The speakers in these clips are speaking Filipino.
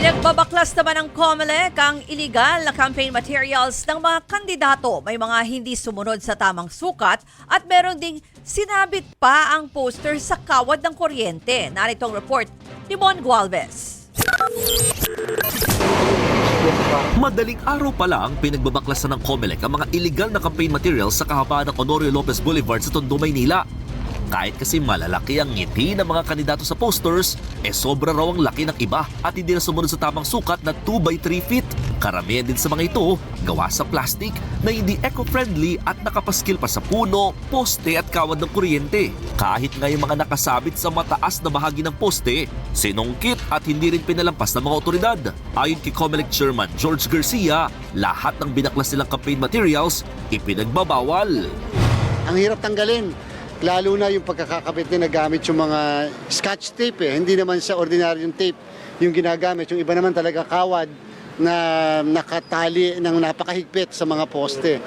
Pinagbabaklas naman ng COMELEC ang iligal na campaign materials ng mga kandidato. May mga hindi sumunod sa tamang sukat at meron ding sinabit pa ang poster sa kawad ng kuryente. Narito ang report ni Mon Gualvez. Madaling araw pa lang pinagbabaklasan ng COMELEC ang mga illegal na campaign materials sa kahabaan ng Honorio Lopez Boulevard sa Tondo, Maynila. Kahit kasi malalaki ang ngiti ng mga kandidato sa posters, sobra raw ang laki ng iba at hindi na sumunod sa tamang sukat na 2x3 feet. Karamihan din sa mga ito, gawa sa plastic na hindi eco-friendly at nakapaskil pa sa puno, poste at kawad ng kuryente. Kahit nga yung mga nakasabit sa mataas na bahagi ng poste, sinungkit at hindi rin pinalampas ng mga otoridad. Ayon kay COMELEC Chairman George Garcia, lahat ng binaklas nilang campaign materials, ipinagbabawal. Ang hirap tanggalin. Lalo na yung pagkakakabit na gamit yung mga scotch tape. Hindi naman sa ordinaryong tape yung ginagamit. Yung iba naman talaga kawad na nakatali ng napakahigpit sa mga poste.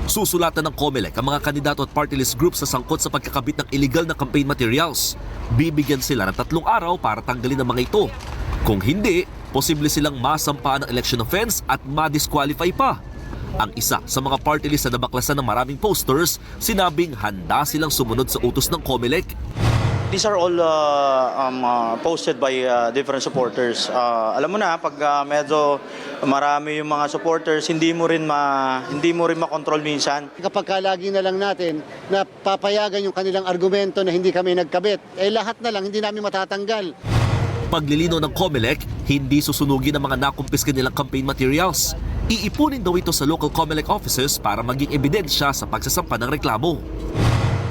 Susulatan ng COMELEC ang mga kandidato at party list group sa sangkot sa pagkakabit ng illegal na campaign materials. Bibigyan sila ng 3 araw para tanggalin ang mga ito. Kung hindi, posible silang masampaan ng election offense at ma-disqualify pa. Ang isa sa mga party list na nabaklasan ng maraming posters, sinabing handa silang sumunod sa utos ng COMELEC. These are all posted by different supporters. Alam mo na, pag medyo marami yung mga supporters, hindi mo rin makontrol minsan. Kapag lagi na lang natin na papayagan yung kanilang argumento na hindi kami nagkabit, lahat na lang hindi namin matatanggal. Paglilino ng COMELEC, hindi susunugin ang mga nakumpiska nilang campaign materials. Iipunin daw ito sa local COMELEC offices para maging ebidensya sa pagsasampa ng reklamo.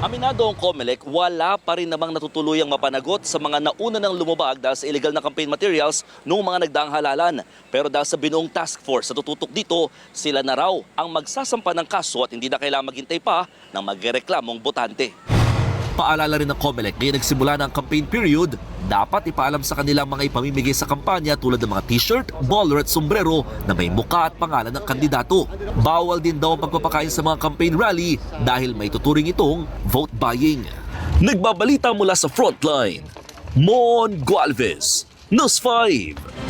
Aminado ang COMELEC, wala pa rin namang natutuluyang mapanagot sa mga nauna nang lumabag dahil sa illegal na campaign materials noong mga nagdaang halalan. Pero dahil sa binuong task force na tututok dito, sila na raw ang magsasampa ng kaso at hindi na kailangang maghintay pa ng magreklamong botante. Paalala rin ng COMELEC na nagsimula na ang campaign period, dapat ipaalam sa kanilang mga ipamimigay sa kampanya tulad ng mga t-shirt, bowler at sombrero na may muka at pangalan ng kandidato. Bawal din daw ang pagpapakain sa mga campaign rally dahil may tuturing itong vote buying. Nagbabalita mula sa Frontline, Mon Gualvez, News 5.